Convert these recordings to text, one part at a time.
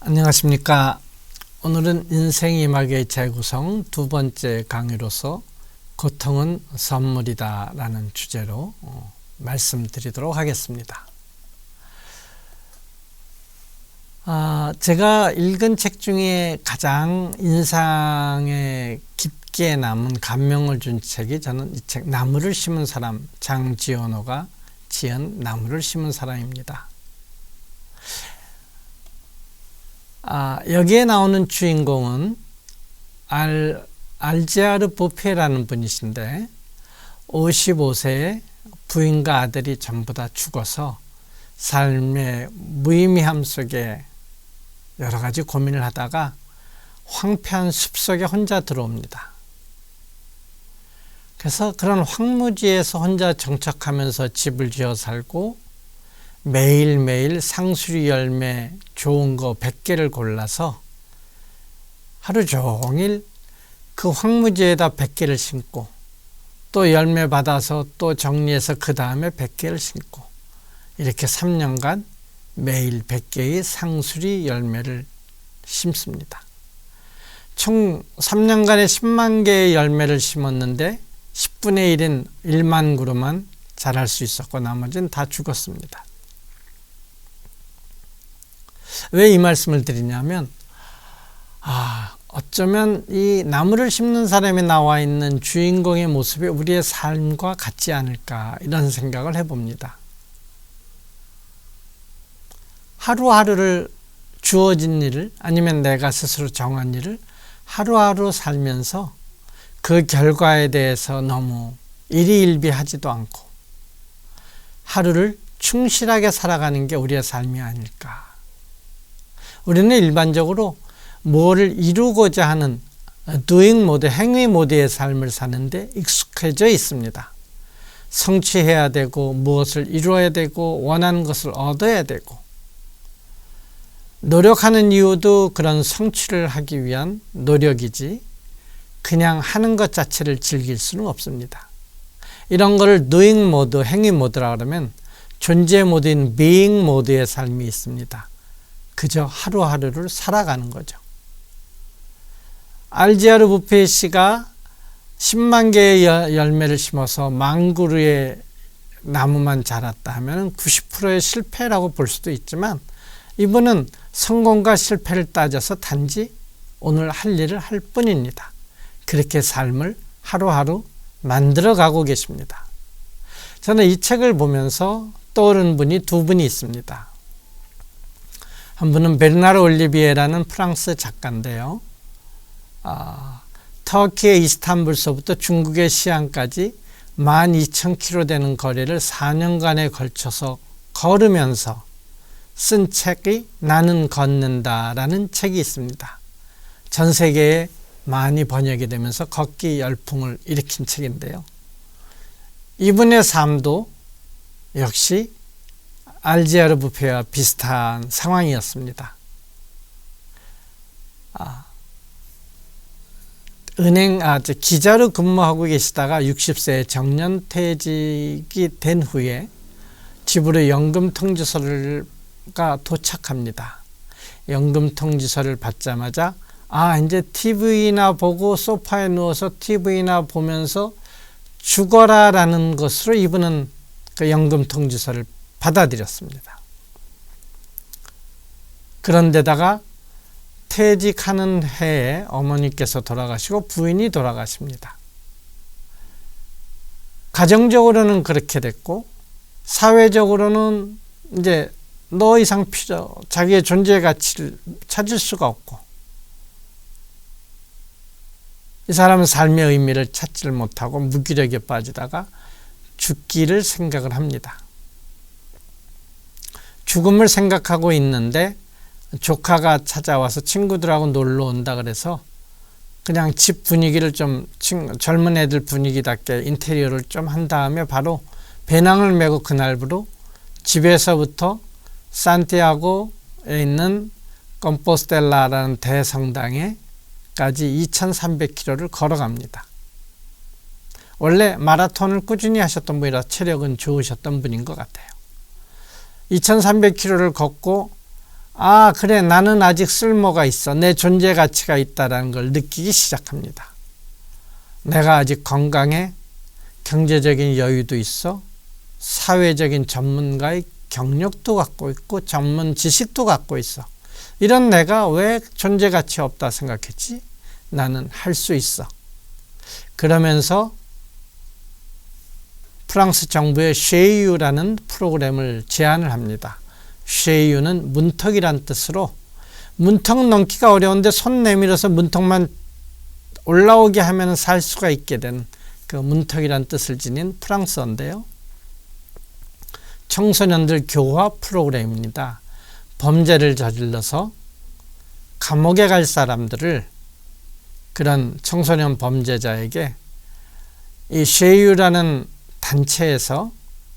안녕하십니까. 오늘은 인생이막의 재구성 두 번째 강의로서 고통은 선물이다 라는 주제로 말씀드리도록 하겠습니다. 제가 읽은 책 중에 가장 인상에 깊게 남은 감명을 준 책이 저는 이 책 나무를 심은 사람, 장지원호가 지은 나무를 심은 사람입니다. 여기에 나오는 주인공은 알제아르 보페라는 분이신데 55세에 부인과 아들이 전부 다 죽어서 삶의 무의미함 속에 여러 가지 고민을 하다가 황폐한 숲속에 혼자 들어옵니다. 그래서 그런 황무지에서 혼자 정착하면서 집을 지어 살고 매일매일 상수리 열매 좋은 거 100개를 골라서 하루 종일 그 황무지에다 100개를 심고 또 열매 받아서 또 정리해서 그 다음에 100개를 심고 이렇게 3년간 매일 100개의 상수리 열매를 심습니다. 총 3년간에 10만 개의 열매를 심었는데 10분의 1인 1만 그루만 자랄 수 있었고 나머지는 다 죽었습니다. 왜 이 말씀을 드리냐면 어쩌면 이 나무를 심는 사람이 나와 있는 주인공의 모습이 우리의 삶과 같지 않을까 이런 생각을 해봅니다. 하루하루를 주어진 일을 아니면 내가 스스로 정한 일을 하루하루 살면서 그 결과에 대해서 너무 일희일비하지도 않고 하루를 충실하게 살아가는 게 우리의 삶이 아닐까. 우리는 일반적으로 뭐를 이루고자 하는 doing 모드, 행위 모드의 삶을 사는데 익숙해져 있습니다. 성취해야 되고 무엇을 이루어야 되고 원하는 것을 얻어야 되고 노력하는 이유도 그런 성취를 하기 위한 노력이지 그냥 하는 것 자체를 즐길 수는 없습니다. 이런 거를 doing 모드, 행위 모드라 그러면 존재 모드인 being 모드의 삶이 있습니다. 그저 하루하루를 살아가는 거죠. 알제아르 부페 씨가 10만 개의 열매를 심어서 1만 그루의 나무만 자랐다 하면 90%의 실패라고 볼 수도 있지만 이분은 성공과 실패를 따져서 단지 오늘 할 일을 할 뿐입니다. 그렇게 삶을 하루하루 만들어가고 계십니다. 저는 이 책을 보면서 떠오른 분이 두 분이 있습니다. 한 분은 베르나르 올리비에라는 프랑스 작가인데요. 터키의 이스탄불서부터 중국의 시안까지 12,000km 되는 거리를 4년간에 걸쳐서 걸으면서 쓴 책이 나는 걷는다라는 책이 있습니다. 전 세계에 많이 번역이 되면서 걷기 열풍을 일으킨 책인데요. 이분의 삶도 역시 알제아르 부페와 비슷한 상황이었습니다. 기자로 근무하고 계시다가 60세에 정년퇴직이 된 후에 집으로 연금통지서가 도착합니다. 연금통지서를 받자마자 이제 TV나 보고 소파에 누워서 TV나 보면서 죽어라 라는 것으로 이분은 그 연금통지서를 받아들였습니다. 그런데다가 퇴직하는 해에 어머니께서 돌아가시고 부인이 돌아가십니다. 가정적으로는 그렇게 됐고 사회적으로는 이제 더 이상 자기의 존재 가치를 찾을 수가 없고 이 사람은 삶의 의미를 찾지를 못하고 무기력에 빠지다가 죽기를 생각을 합니다. 죽음을 생각하고 있는데 조카가 찾아와서 친구들하고 놀러 온다 그래서 그냥 집 분위기를 좀 젊은 애들 분위기답게 인테리어를 좀 한 다음에 바로 배낭을 메고 그날부로 집에서부터 산티아고에 있는 컴포스텔라라는 대성당에까지 2,300km를 걸어갑니다. 원래 마라톤을 꾸준히 하셨던 분이라 체력은 좋으셨던 분인 것 같아요. 2,300km를 걷고 아, 그래, 나는 아직 쓸모가 있어. 내 존재 가치가 있다는 걸 느끼기 시작합니다. 내가 아직 건강해. 경제적인 여유도 있어. 사회적인 전문가의 경력도 갖고 있고 전문 지식도 갖고 있어. 이런 내가 왜 존재 가치 없다 생각했지? 나는 할 수 있어. 그러면서 프랑스 정부의 쉐이유라는 프로그램을 제안을 합니다. 쉐이유는 문턱이란 뜻으로 문턱 넘기가 어려운데 손 내밀어서 문턱만 올라오게 하면 살 수가 있게 된 그 문턱이란 뜻을 지닌 프랑스어인데요. 청소년들 교화 프로그램입니다. 범죄를 저질러서 감옥에 갈 사람들을 그런 청소년 범죄자에게 이 쉐이유라는 단체에서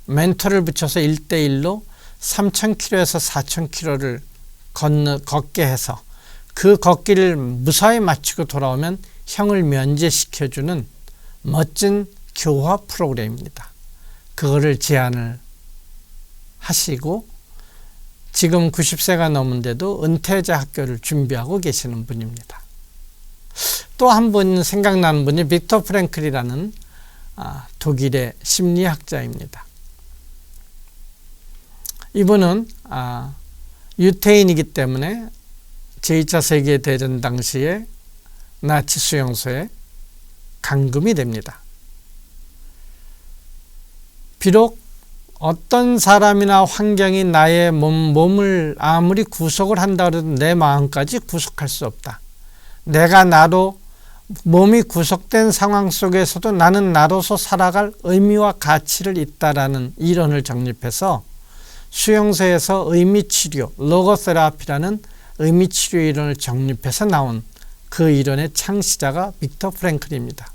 멘토를 붙여서 1대1로 3,000km에서 4,000km를 걷게 해서 그 걷기를 무사히 마치고 돌아오면 형을 면제시켜주는 멋진 교화 프로그램입니다. 그거를 제안을 하시고 지금 90세가 넘은데도 은퇴자 학교를 준비하고 계시는 분입니다. 또 한 분 생각나는 분이 빅터 프랭클이라는 독일의 심리학자입니다. 이분은 유태인이기 때문에 제2차 세계대전 당시에 나치 수용소에 감금이 됩니다. 비록 어떤 사람이나 환경이 나의 몸을 아무리 구속을 한다 해도 내 마음까지 구속할 수 없다. 내가 나로 몸이 구속된 상황 속에서도 나는 나로서 살아갈 의미와 가치를 있다라는 이론을 정립해서 수용소에서 의미치료, 로고세라피라는 의미치료 이론을 정립해서 나온 그 이론의 창시자가 빅터 프랭클입니다.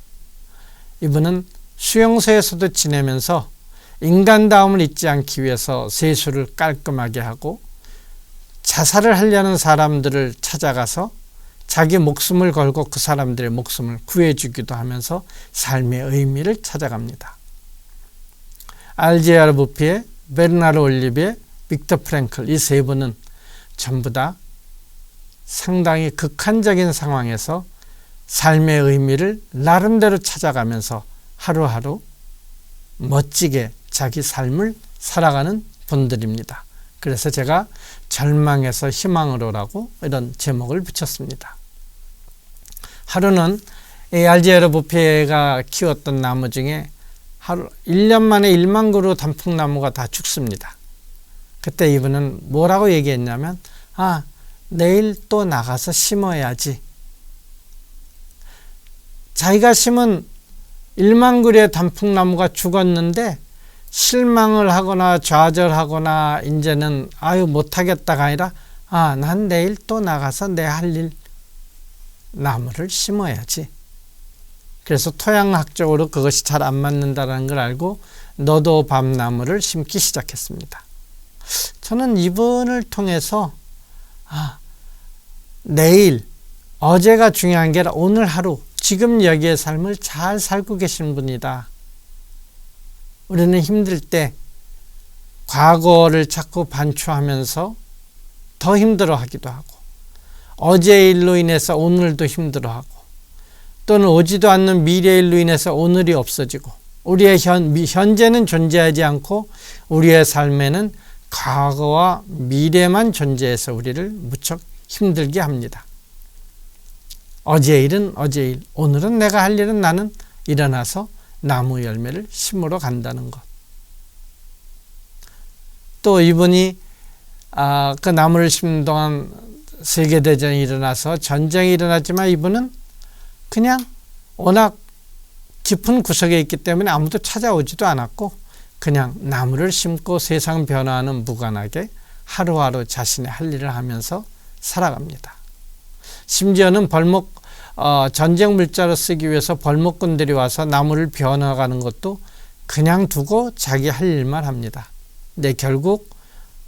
이분은 수용소에서도 지내면서 인간다움을 잊지 않기 위해서 세수를 깔끔하게 하고 자살을 하려는 사람들을 찾아가서 자기 목숨을 걸고 그 사람들의 목숨을 구해주기도 하면서 삶의 의미를 찾아갑니다. 알제아르 부피에 베르나르 올리비에 빅터 프랭클 이 세 분은 전부 다 상당히 극한적인 상황에서 삶의 의미를 나름대로 찾아가면서 하루하루 멋지게 자기 삶을 살아가는 분들입니다. 그래서 제가 절망에서 희망으로라고 이런 제목을 붙였습니다. 하루는 알제아르 부피가 키웠던 나무 중에 1년 만에 1만 그루 단풍나무가 다 죽습니다. 그때 이분은 뭐라고 얘기했냐면 내일 또 나가서 심어야지. 자기가 심은 1만 그루의 단풍나무가 죽었는데 실망을 하거나 좌절하거나 이제는 못하겠다가 아니라 난 내일 또 나가서 내 할 일 나무를 심어야지. 그래서 토양학적으로 그것이 잘 안 맞는다는 걸 알고 너도 밤나무를 심기 시작했습니다. 저는 이분을 통해서 내일, 어제가 중요한 게 아니라 오늘 하루, 지금 여기의 삶을 잘 살고 계신 분이다. 우리는 힘들 때 과거를 자꾸 반추하면서 더 힘들어하기도 하고 어제의 일로 인해서 오늘도 힘들어하고 또는 오지도 않는 미래의 일로 인해서 오늘이 없어지고 우리의 현재는 존재하지 않고 우리의 삶에는 과거와 미래만 존재해서 우리를 무척 힘들게 합니다. 어제의 일은 어제의 일, 오늘은 내가 할 일은 나는 일어나서 나무 열매를 심으러 간다는 것. 또 이분이 그 나무를 심는 동안 세계대전이 일어나서 전쟁이 일어났지만 이분은 그냥 워낙 깊은 구석에 있기 때문에 아무도 찾아오지도 않았고 그냥 나무를 심고 세상 변화하는 무관하게 하루하루 자신의 할 일을 하면서 살아갑니다. 심지어는 전쟁 물자로 쓰기 위해서 벌목꾼들이 와서 나무를 변화가는 것도 그냥 두고 자기 할 일만 합니다. 근데 결국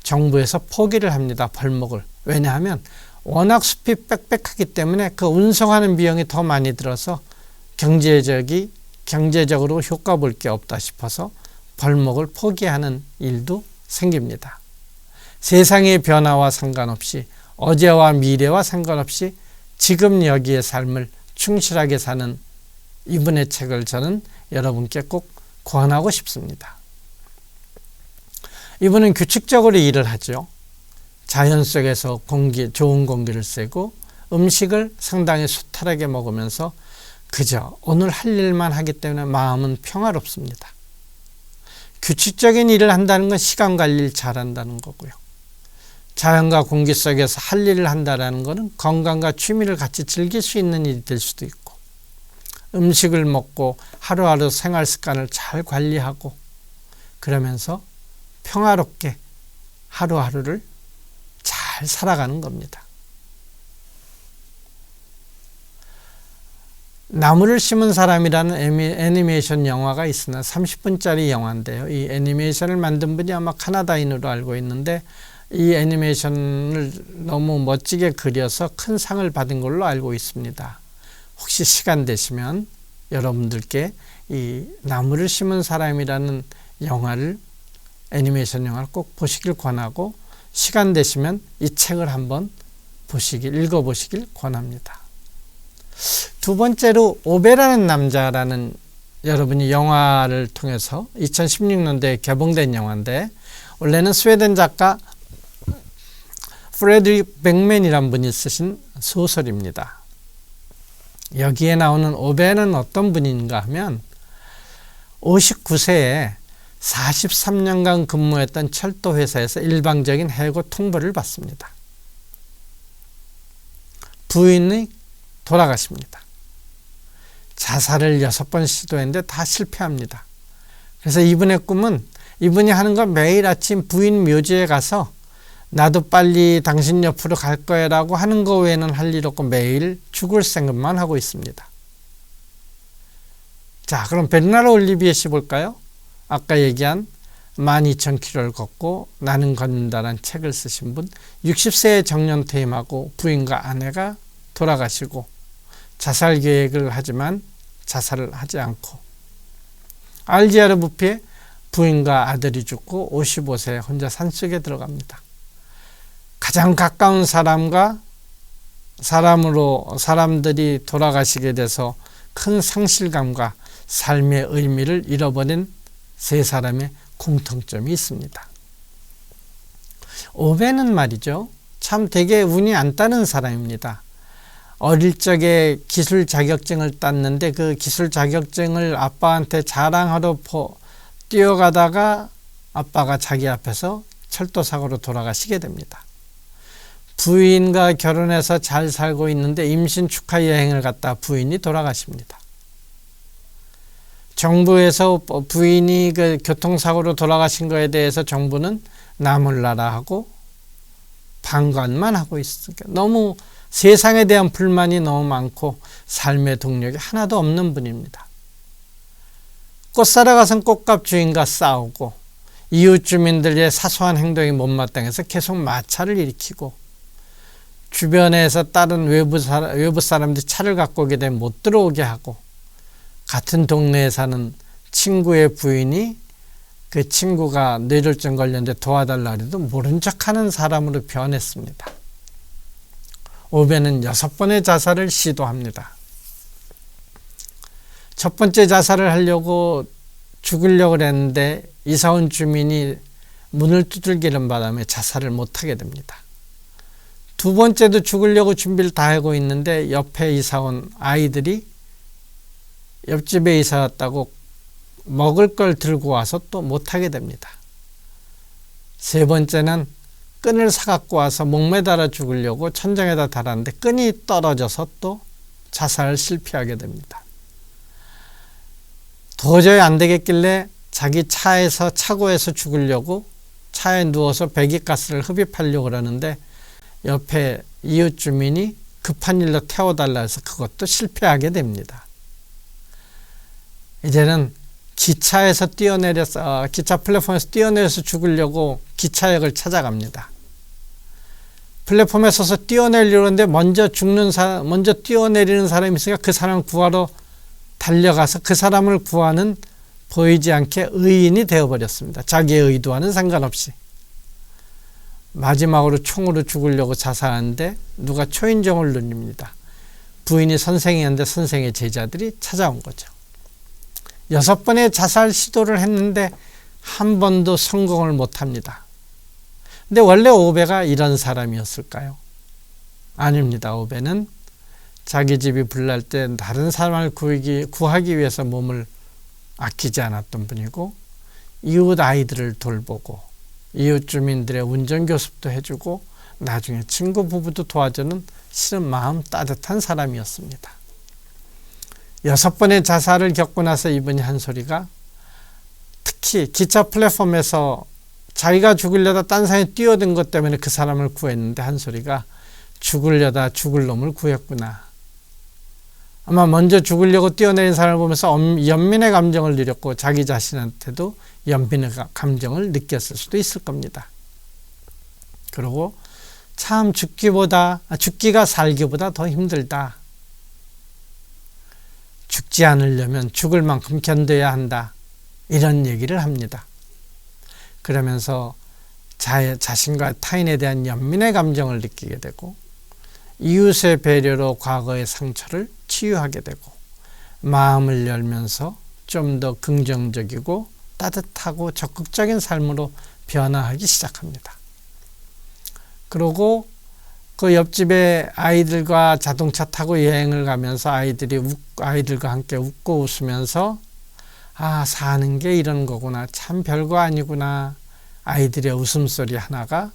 정부에서 포기를 합니다. 벌목을. 왜냐하면 워낙 숲이 빽빽하기 때문에 그 운송하는 비용이 더 많이 들어서 경제적으로 효과 볼 게 없다 싶어서 벌목을 포기하는 일도 생깁니다. 세상의 변화와 상관없이, 어제와 미래와 상관없이 지금 여기의 삶을 충실하게 사는 이분의 책을 저는 여러분께 꼭 권하고 싶습니다. 이분은 규칙적으로 일을 하죠. 자연 속에서 좋은 공기를 쐬고 음식을 상당히 소탈하게 먹으면서 그저 오늘 할 일만 하기 때문에 마음은 평화롭습니다. 규칙적인 일을 한다는 건 시간 관리를 잘한다는 거고요. 자연과 공기 속에서 할 일을 한다는 것은 건강과 취미를 같이 즐길 수 있는 일이 될 수도 있고, 음식을 먹고 하루하루 생활 습관을 잘 관리하고 그러면서 평화롭게 하루하루를 잘 살아가는 겁니다. 나무를 심은 사람이라는 애니메이션 영화가 있으나 30분짜리 영화인데요. 이 애니메이션을 만든 분이 아마 카나다인으로 알고 있는데 이 애니메이션을 너무 멋지게 그려서 큰 상을 받은 걸로 알고 있습니다. 혹시 시간 되시면 여러분들께 이 나무를 심은 사람이라는 영화를, 애니메이션 영화를 꼭 보시길 권하고, 시간 되시면 이 책을 한번 읽어보시길 권합니다. 두 번째로 오베라는 남자라는, 여러분이 영화를 통해서 2016년도에 개봉된 영화인데, 원래는 스웨덴 작가 프레드릭 백맨이란 분이 쓰신 소설입니다. 여기에 나오는 오베는 어떤 분인가 하면 59세에 43년간 근무했던 철도 회사에서 일방적인 해고 통보를 받습니다. 부인이 돌아가십니다. 자살을 6번 시도했는데 다 실패합니다. 그래서 이분의 꿈은, 이분이 하는 건 매일 아침 부인 묘지에 가서 나도 빨리 당신 옆으로 갈 거야 라고 하는 거 외에는 할 일 없고 매일 죽을 생각만 하고 있습니다. 자, 그럼 베르나르 올리비에 씨 볼까요? 아까 얘기한 12,000km를 걷고 나는 걷는다라는 책을 쓰신 분, 60세에 정년 퇴임하고 부인과 아내가 돌아가시고 자살 계획을 하지만 자살을 하지 않고, 알지아르 부피에 부인과 아들이 죽고 55세에 혼자 산속에 들어갑니다. 가장 가까운 사람들이 돌아가시게 돼서 큰 상실감과 삶의 의미를 잃어버린 세 사람의 공통점이 있습니다. 오베는 말이죠, 참 되게 운이 안 따는 사람입니다. 어릴 적에 기술 자격증을 땄는데 그 기술 자격증을 아빠한테 자랑하러 뛰어가다가 아빠가 자기 앞에서 철도사고로 돌아가시게 됩니다. 부인과 결혼해서 잘 살고 있는데 임신 축하 여행을 갔다 부인이 돌아가십니다. 정부에서 부인이 그 교통사고로 돌아가신 거에 대해서 정부는 나몰라라 하고 방관만 하고 있으니까 너무 세상에 대한 불만이 너무 많고 삶의 동력이 하나도 없는 분입니다. 꽃 사러 가선 꽃값 주인과 싸우고 이웃 주민들의 사소한 행동이 못마땅해서 계속 마찰을 일으키고, 주변에서 다른 외부 사람들이 차를 갖고 오게 되면 못 들어오게 하고, 같은 동네에 사는 친구의 부인이 그 친구가 뇌졸중 걸렸는데 도와달라 해도 모른 척하는 사람으로 변했습니다. 오베는 6번의 자살을 시도합니다. 첫 번째 자살을 하려고 죽으려고 했는데 이사온 주민이 문을 두들기는 바람에 자살을 못하게 됩니다. 두 번째도 죽으려고 준비를 다 하고 있는데 옆에 이사온 아이들이 옆집에 이사 왔다고 먹을 걸 들고 와서 또 못하게 됩니다. 세 번째는 끈을 사갖고 와서 목매달아 죽으려고 천장에다 달았는데 끈이 떨어져서 또 자살을 실패하게 됩니다. 도저히 안 되겠길래 자기 차고에서 죽으려고 차에 누워서 배기가스를 흡입하려고 그러는데 옆에 이웃 주민이 급한 일로 태워달라 해서 그것도 실패하게 됩니다. 이제는 기차 플랫폼에서 뛰어내려서 죽으려고 기차역을 찾아갑니다. 플랫폼에 서서 뛰어내리려고 하는데 먼저 뛰어내리는 사람이 있으니까 그 사람을 구하러 달려가서 그 사람을 구하는 보이지 않게 의인이 되어버렸습니다. 자기의 의도와는 상관없이. 마지막으로 총으로 죽으려고 자살하는데 누가 초인종을 누릅니다. 부인이 선생이었는데 선생의 제자들이 찾아온 거죠. 6번의 자살 시도를 했는데 한 번도 성공을 못합니다. 근데 원래 오베가 이런 사람이었을까요? 아닙니다. 오베는 자기 집이 불날 때 다른 사람을 구하기 위해서 몸을 아끼지 않았던 분이고, 이웃 아이들을 돌보고 이웃 주민들의 운전교습도 해주고 나중에 친구 부부도 도와주는 실은 마음 따뜻한 사람이었습니다. 6번의 자살을 겪고 나서 이분이 한 소리가, 특히 기차 플랫폼에서 자기가 죽으려다 딴 사람이 뛰어든 것 때문에 그 사람을 구했는데 한 소리가, 죽으려다 죽을 놈을 구했구나. 아마 먼저 죽으려고 뛰어내린 사람을 보면서 연민의 감정을 느꼈고 자기 자신한테도 연민의 감정을 느꼈을 수도 있을 겁니다. 그리고 참 죽기가 살기보다 더 힘들다. 죽지 않으려면 죽을 만큼 견뎌야 한다. 이런 얘기를 합니다. 그러면서 자신과 타인에 대한 연민의 감정을 느끼게 되고, 이웃의 배려로 과거의 상처를 치유하게 되고, 마음을 열면서 좀 더 긍정적이고 따뜻하고 적극적인 삶으로 변화하기 시작합니다. 그리고 그 옆집에 아이들과 자동차 타고 여행을 가면서 아이들과 함께 웃고 웃으면서, 아, 사는 게 이런 거구나, 참 별거 아니구나, 아이들의 웃음소리 하나가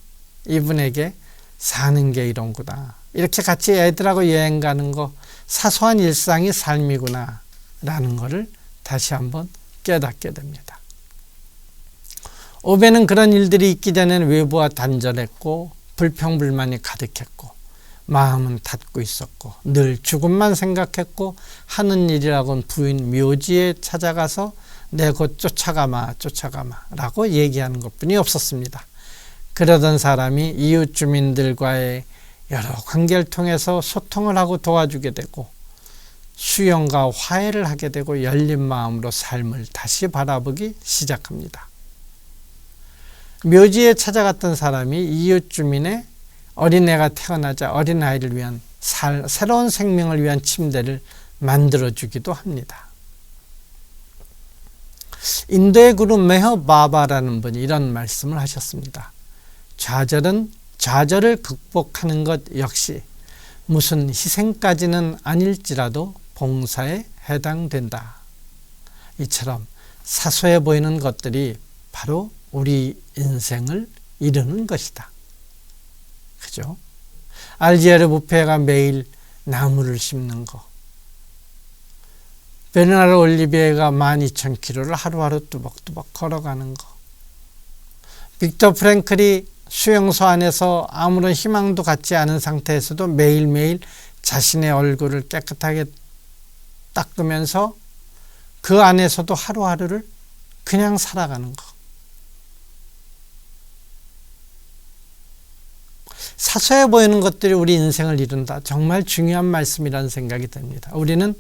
이분에게 사는 게 이런구나, 이렇게 같이 애들하고 여행 가는 거, 사소한 일상이 삶이구나 라는 것을 다시 한번 깨닫게 됩니다. 오베는 그런 일들이 있기 전에는 외부와 단절했고 불평불만이 가득했고 마음은 닫고 있었고 늘 죽음만 생각했고, 하는 일이라고는 부인 묘지에 찾아가서 내 곧 쫓아가마 라고 얘기하는 것뿐이 없었습니다. 그러던 사람이 이웃 주민들과의 여러 관계를 통해서 소통을 하고 도와주게 되고, 수용과 화해를 하게 되고 열린 마음으로 삶을 다시 바라보기 시작합니다. 묘지에 찾아갔던 사람이 이웃 주민의 어린애가 태어나자 어린아이를 위한 새로운 생명을 위한 침대를 만들어주기도 합니다. 인도의 구루 메허 바바라는 분이 이런 말씀을 하셨습니다. 좌절을 극복하는 것 역시 무슨 희생까지는 아닐지라도 봉사에 해당된다. 이처럼 사소해 보이는 것들이 바로 우리 인생을 이루는 것이다. 그죠? 알지에르 부페가 매일 나무를 심는 거, 베르나르 올리비에가 12,000km를 하루하루 뚜벅뚜벅 걸어가는 거, 빅터 프랭클이 수용소 안에서 아무런 희망도 갖지 않은 상태에서도 매일매일 자신의 얼굴을 깨끗하게 닦으면서 그 안에서도 하루하루를 그냥 살아가는 거. 사소해 보이는 것들이 우리 인생을 이룬다. 정말 중요한 말씀이라는 생각이 듭니다. 우리는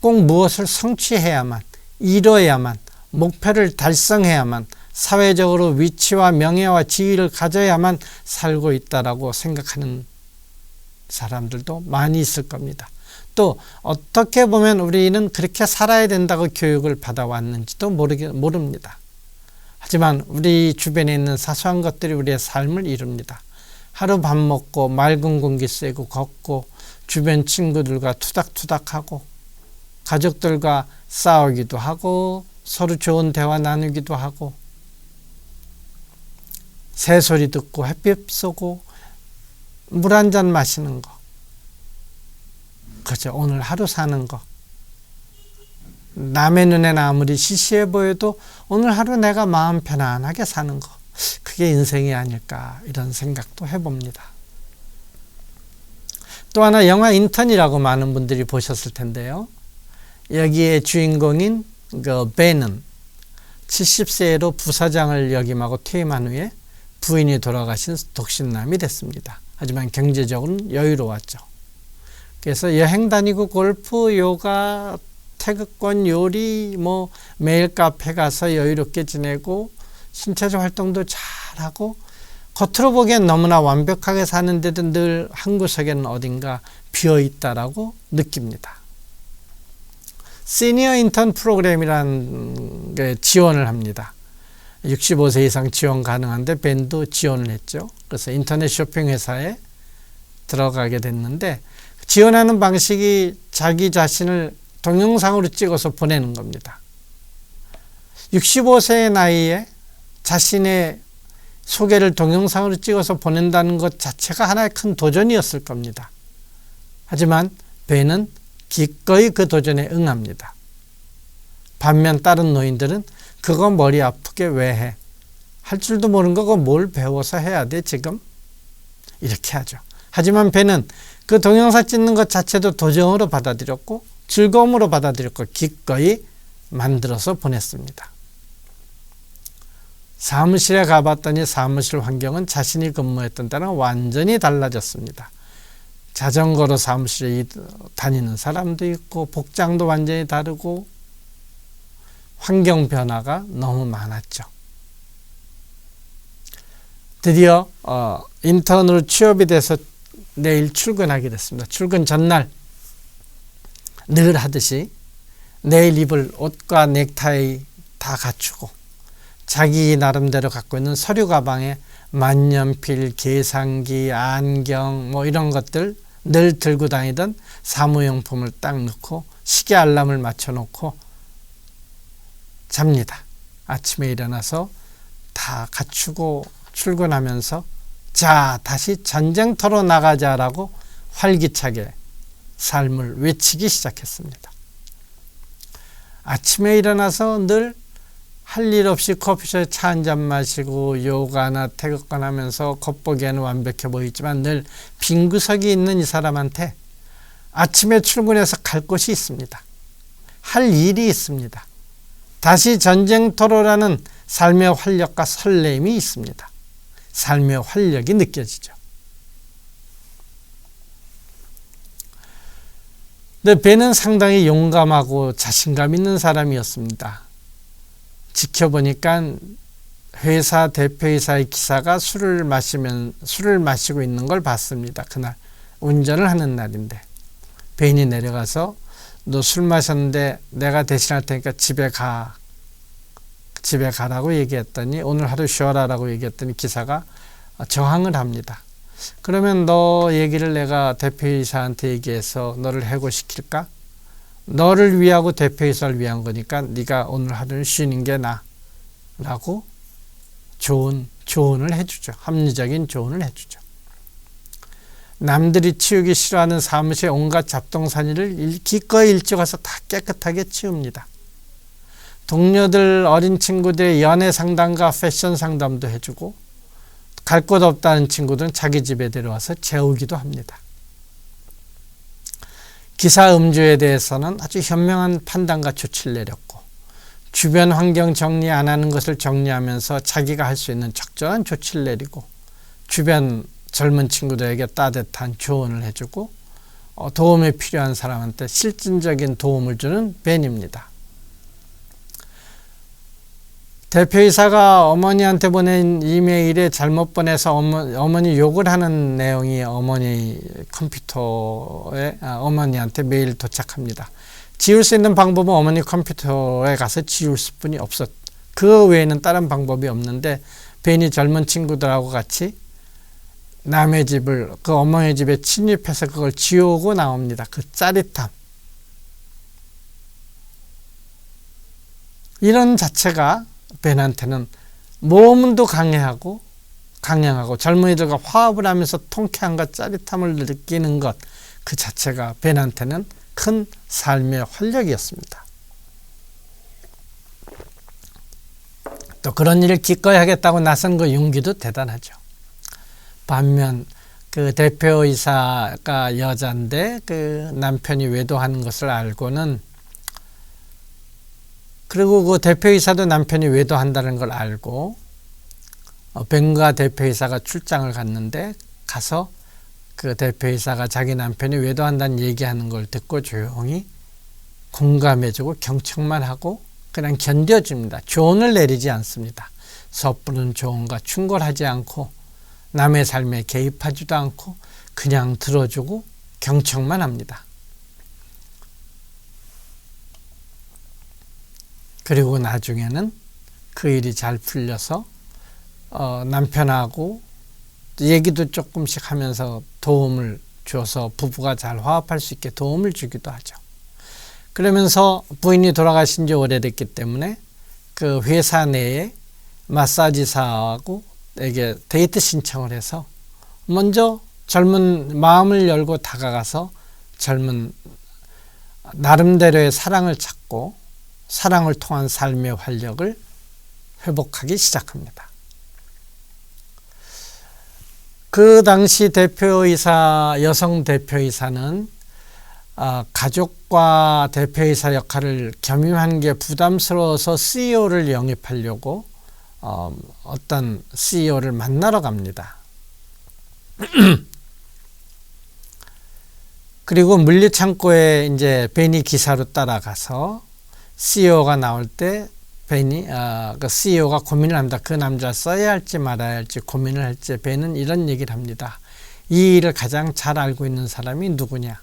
꼭 무엇을 성취해야만, 이뤄야만, 목표를 달성해야만, 사회적으로 위치와 명예와 지위를 가져야만 살고 있다라고 생각하는 사람들도 많이 있을 겁니다. 또 어떻게 보면 우리는 그렇게 살아야 된다고 교육을 받아왔는지도 모릅니다. 하지만 우리 주변에 있는 사소한 것들이 우리의 삶을 이룹니다. 하루 밥 먹고 맑은 공기 쐬고 걷고 주변 친구들과 투닥투닥하고 가족들과 싸우기도 하고 서로 좋은 대화 나누기도 하고 새소리 듣고 햇빛 쏘고 물 한 잔 마시는 거, 그죠? 오늘 하루 사는 거, 남의 눈에는 아무리 시시해 보여도 오늘 하루 내가 마음 편안하게 사는 거, 그게 인생이 아닐까 이런 생각도 해봅니다. 또 하나 영화 인턴이라고 많은 분들이 보셨을 텐데요. 여기에 주인공인 그 벤은 70세로 부사장을 역임하고 퇴임한 후에 부인이 돌아가신 독신남이 됐습니다. 하지만 경제적으로는 여유로웠죠. 그래서 여행 다니고 골프, 요가, 태극권, 요리, 매일 카페 가서 여유롭게 지내고 신체적 활동도 잘하고 겉으로 보기엔 너무나 완벽하게 사는데도 늘 한 구석에는 어딘가 비어있다라고 느낍니다. 시니어 인턴 프로그램이라는 게 지원을 합니다. 65세 이상 지원 가능한데 벤도 지원을 했죠. 그래서 인터넷 쇼핑 회사에 들어가게 됐는데 지원하는 방식이 자기 자신을 동영상으로 찍어서 보내는 겁니다. 65세의 나이에 자신의 소개를 동영상으로 찍어서 보낸다는 것 자체가 하나의 큰 도전이었을 겁니다. 하지만 벤은 기꺼이 그 도전에 응합니다. 반면 다른 노인들은 그거 머리 아프게 왜 해? 할 줄도 모르는 거 뭘 배워서 해야 돼 지금? 이렇게 하죠. 하지만 벤은 그 동영상 찍는 것 자체도 도전으로 받아들였고 즐거움으로 받아들였고 기꺼이 만들어서 보냈습니다. 사무실에 가봤더니 사무실 환경은 자신이 근무했던 때랑 완전히 달라졌습니다. 자전거로 사무실에 다니는 사람도 있고 복장도 완전히 다르고 환경 변화가 너무 많았죠. 드디어 인턴으로 취업이 돼서 내일 출근하게 됐습니다. 출근 전날 늘 하듯이 내일 입을 옷과 넥타이 다 갖추고 자기 나름대로 갖고 있는 서류 가방에 만년필, 계산기, 안경 뭐 이런 것들 늘 들고 다니던 사무용품을 딱 넣고 시계 알람을 맞춰놓고 잡니다. 아침에 일어나서 다 갖추고 출근하면서 자 다시 전쟁터로 나가자라고 활기차게 삶을 외치기 시작했습니다. 아침에 일어나서 늘 할 일 없이 커피숍에 차 한잔 마시고 요가나 태극권 하면서 겉보기에는 완벽해 보이지만 늘 빈 구석이 있는 이 사람한테 아침에 출근해서 갈 곳이 있습니다. 할 일이 있습니다. 다시 전쟁터로라는 삶의 활력과 설렘이 있습니다. 삶의 활력이 느껴지죠. 근데 벤은 상당히 용감하고 자신감 있는 사람이었습니다. 지켜보니까 회사 대표이사의 기사가 술을 마시고 있는 걸 봤습니다. 그날 운전을 하는 날인데 벤이 내려가서 너 술 마셨는데 내가 대신할 테니까 집에 가라고 얘기했더니 오늘 하루 쉬어라라고 얘기했더니 기사가 저항을 합니다. 그러면 너 얘기를 내가 대표이사한테 얘기해서 너를 해고시킬까? 너를 위하고 대표이사를 위한 거니까 네가 오늘 하루는 쉬는 게 나아 라고 조언을 해주죠. 합리적인 조언을 해주죠. 남들이 치우기 싫어하는 사무실의 온갖 잡동사니를 기꺼이 일찍 와서 다 깨끗하게 치웁니다. 동료들 어린 친구들의 연애 상담과 패션 상담도 해주고 갈 곳 없다는 친구들은 자기 집에 데려와서 재우기도 합니다. 기사 음주에 대해서는 아주 현명한 판단과 조치를 내렸고 주변 환경 정리 안 하는 것을 정리하면서 자기가 할 수 있는 적절한 조치를 내리고 주변 젊은 친구들에게 따뜻한 조언을 해주고 도움이 필요한 사람한테 실질적인 도움을 주는 벤입니다. 대표이사가 어머니한테 보낸 이메일에 잘못 보내서 어머니 욕을 하는 내용이 어머니 컴퓨터에 어머니한테 메일 도착합니다. 지울 수 있는 방법은 어머니 컴퓨터에 가서 지울 수뿐이 그 외에는 다른 방법이 없는데 벤이 젊은 친구들하고 같이 남의 집을 그 어머니 집에 침입해서 그걸 지우고 나옵니다. 그 짜릿함. 이런 자체가 벤한테는 몸도 강하고 젊은이들과 화합을 하면서 통쾌함과 짜릿함을 느끼는 것 그 자체가 벤한테는 큰 삶의 활력이었습니다. 또 그런 일을 기꺼이 하겠다고 나선 그 용기도 대단하죠. 반면 그 대표이사가 여자인데 그 남편이 외도하는 것을 알고는 그리고 그 대표이사도 남편이 외도한다는 걸 알고 벤과 대표이사가 출장을 갔는데 가서 그 대표이사가 자기 남편이 외도한다는 얘기하는 걸 듣고 조용히 공감해주고 경청만 하고 그냥 견뎌줍니다. 조언을 내리지 않습니다. 섣부른 조언과 충고하지 않고 남의 삶에 개입하지도 않고 그냥 들어주고 경청만 합니다. 그리고 나중에는 그 일이 잘 풀려서 남편하고 얘기도 조금씩 하면서 도움을 줘서 부부가 잘 화합할 수 있게 도움을 주기도 하죠. 그러면서 부인이 돌아가신 지 오래됐기 때문에 그 회사 내에 마사지사하고 에게 데이트 신청을 해서 먼저 젊은 마음을 열고 다가가서 젊은 나름대로의 사랑을 찾고 사랑을 통한 삶의 활력을 회복하기 시작합니다. 그 당시 대표이사, 여성 대표이사는 가족과 대표이사 역할을 겸임한 게 부담스러워서 CEO를 영입하려고 어떤 CEO를 만나러 갑니다. 그리고 물류창고에 이제 벤이 기사로 따라가서 CEO가 나올 때 벤이 그 CEO가 고민을 합니다. 그 남자 써야 할지 말아야 할지 고민을 할 때 벤은 이런 얘기를 합니다. 이 일을 가장 잘 알고 있는 사람이 누구냐?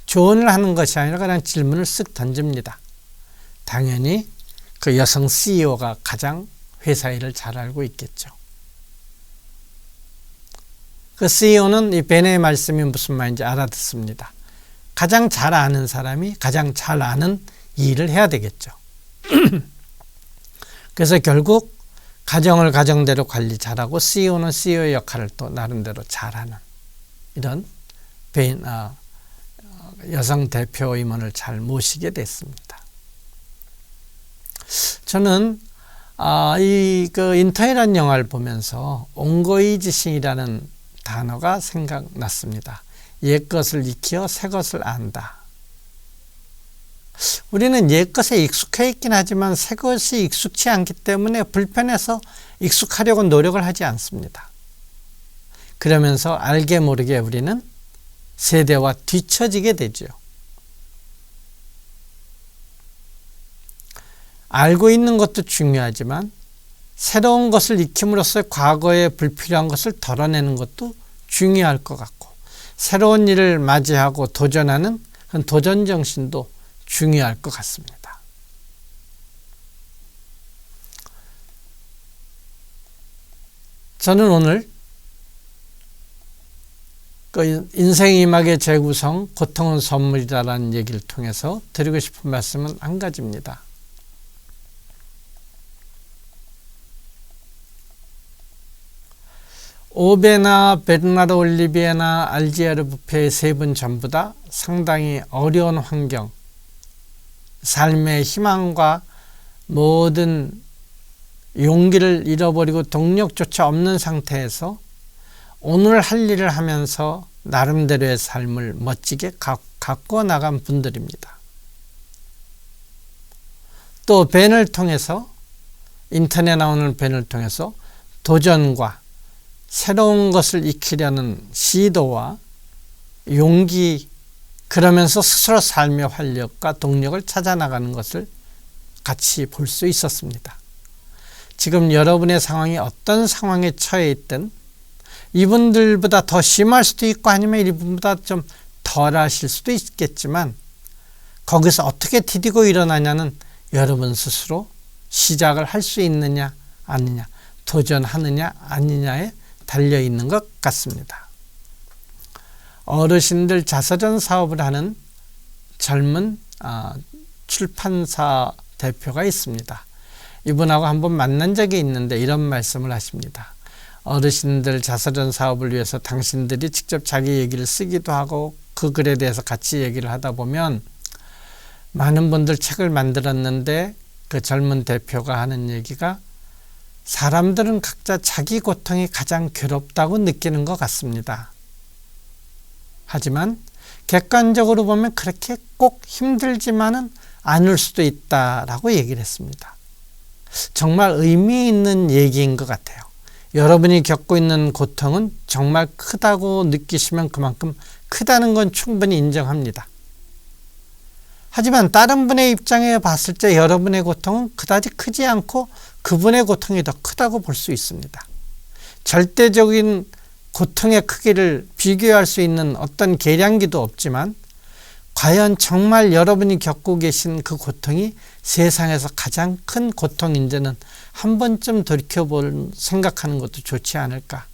조언을 하는 것이 아니라 그냥 질문을 쓱 던집니다. 당연히 그 여성 CEO가 가장 회사 일을 잘 알고 있겠죠. 그 CEO는 이 벤의 말씀이 무슨 말인지 알아듣습니다. 가장 잘 아는 사람이 가장 잘 아는 이 일을 해야 되겠죠. 그래서 결국 가정을 가정대로 관리 잘하고 CEO는 CEO의 역할을 또 나름대로 잘하는 이런 여성 대표 임원을 잘 모시게 됐습니다. 저는 그 인터넷이라는 영화를 보면서 옹거이 지신이라는 단어가 생각났습니다. 옛 것을 익혀 새 것을 안다. 우리는 옛 것에 익숙해 있긴 하지만 새 것이 익숙치 않기 때문에 불편해서 익숙하려고 노력을 하지 않습니다. 그러면서 알게 모르게 우리는 세대와 뒤처지게 되죠. 알고 있는 것도 중요하지만 새로운 것을 익힘으로써 과거에 불필요한 것을 덜어내는 것도 중요할 것 같고 새로운 일을 맞이하고 도전하는 그런 도전 정신도 중요할 것 같습니다. 저는 오늘 그 인생 이막의 재구성, 고통은 선물이다라는 얘기를 통해서 드리고 싶은 말씀은 한 가지입니다. 오베나 베르나르 올리비에나 알지에르 부페의 세 분 전부 다 상당히 어려운 환경, 삶의 희망과 모든 용기를 잃어버리고 동력조차 없는 상태에서 오늘 할 일을 하면서 나름대로의 삶을 멋지게 가꾸어 나간 분들입니다. 또 벤을 통해서 인터넷에 나오는 벤을 통해서 도전과 새로운 것을 익히려는 시도와 용기 그러면서 스스로 삶의 활력과 동력을 찾아나가는 것을 같이 볼 수 있었습니다. 지금 여러분의 상황이 어떤 상황에 처해 있든 이분들보다 더 심할 수도 있고 아니면 이분보다 좀 덜 하실 수도 있겠지만 거기서 어떻게 디디고 일어나냐는 여러분 스스로 시작을 할 수 있느냐 아니냐 도전하느냐 아니냐에 달려있는 것 같습니다. 어르신들 자서전 사업을 하는 젊은 출판사 대표가 있습니다. 이분하고 한번 만난 적이 있는데 이런 말씀을 하십니다. 어르신들 자서전 사업을 위해서 당신들이 직접 자기 얘기를 쓰기도 하고 그 글에 대해서 같이 얘기를 하다 보면 많은 분들 책을 만들었는데 그 젊은 대표가 하는 얘기가 사람들은 각자 자기 고통이 가장 괴롭다고 느끼는 것 같습니다. 하지만 객관적으로 보면 그렇게 꼭 힘들지만은 않을 수도 있다라고 얘기를 했습니다. 정말 의미 있는 얘기인 것 같아요. 여러분이 겪고 있는 고통은 정말 크다고 느끼시면 그만큼 크다는 건 충분히 인정합니다. 하지만 다른 분의 입장에 봤을 때 여러분의 고통은 그다지 크지 않고 그분의 고통이 더 크다고 볼 수 있습니다. 절대적인 고통의 크기를 비교할 수 있는 어떤 계량기도 없지만 과연 정말 여러분이 겪고 계신 그 고통이 세상에서 가장 큰 고통인지는 한 번쯤 생각하는 것도 좋지 않을까,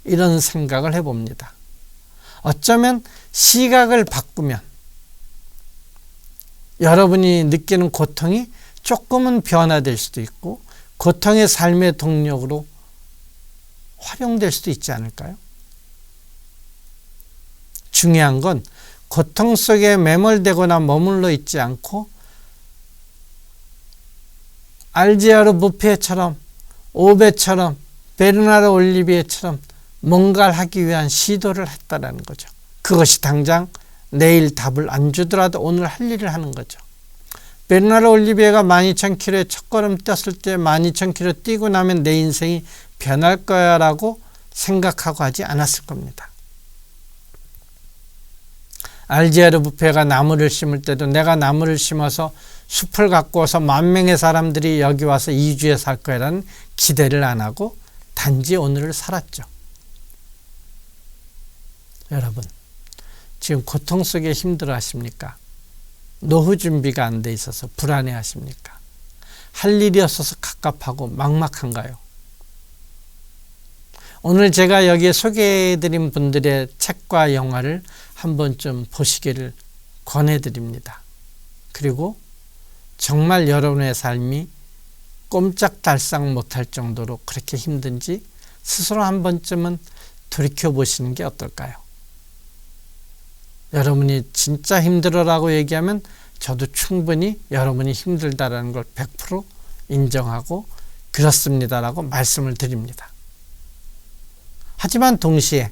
이런 생각을 해봅니다. 어쩌면 시각을 바꾸면 여러분이 느끼는 고통이 조금은 변화될 수도 있고 고통의 삶의 동력으로 활용될 수도 있지 않을까요? 중요한 건 고통 속에 매몰되거나 머물러 있지 않고 알제하르 무페처럼, 오베처럼, 베르나르 올리비에처럼 뭔가를 하기 위한 시도를 했다라는 거죠. 그것이 당장 내일 답을 안 주더라도 오늘 할 일을 하는 거죠. 베르나르 올리비에가 12,000km의 첫걸음 뛰었을 때 12,000km 뛰고 나면 내 인생이 변할 거야 라고 생각하고 하지 않았을 겁니다. 알제하르 무페가 나무를 심을 때도 내가 나무를 심어서 숲을 갖고 와서 10,000명의 사람들이 여기 와서 2주에 살 거라는 기대를 안 하고 단지 오늘을 살았죠. 여러분, 지금 고통 속에 힘들어 하십니까? 노후 준비가 안 돼 있어서 불안해 하십니까? 할 일이 없어서 갑갑하고 막막한가요? 오늘 제가 여기에 소개해드린 분들의 책과 영화를 한 번쯤 보시기를 권해드립니다. 그리고 정말 여러분의 삶이 꼼짝달싹 못할 정도로 그렇게 힘든지 스스로 한 번쯤은 돌이켜보시는 게 어떨까요? 여러분이 진짜 힘들어라고 얘기하면 저도 충분히 여러분이 힘들다라는 걸 100% 인정하고 그렇습니다라고 말씀을 드립니다. 하지만 동시에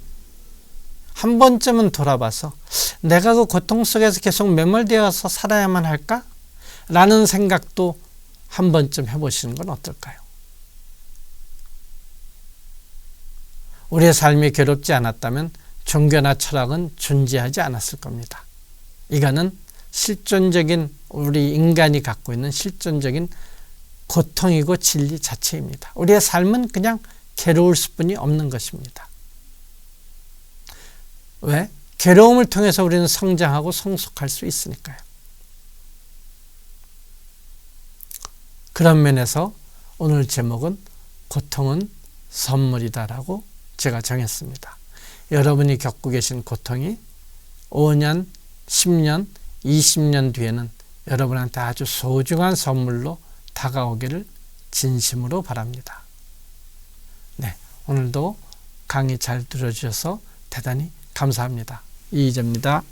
한 번쯤은 돌아봐서 내가 그 고통 속에서 계속 매몰되어서 살아야만 할까? 라는 생각도 한 번쯤 해보시는 건 어떨까요? 우리의 삶이 괴롭지 않았다면 종교나 철학은 존재하지 않았을 겁니다. 이거는 실존적인 우리 인간이 갖고 있는 실존적인 고통이고 진리 자체입니다. 우리의 삶은 그냥 괴로울 수뿐이 없는 것입니다. 왜? 괴로움을 통해서 우리는 성장하고 성숙할 수 있으니까요. 그런 면에서 오늘 제목은 고통은 선물이다라고 제가 정했습니다. 여러분이 겪고 계신 고통이 5년, 10년, 20년 뒤에는 여러분한테 아주 소중한 선물로 다가오기를 진심으로 바랍니다. 네, 오늘도 강의 잘 들어주셔서 대단히 감사합니다. 이희재입니다.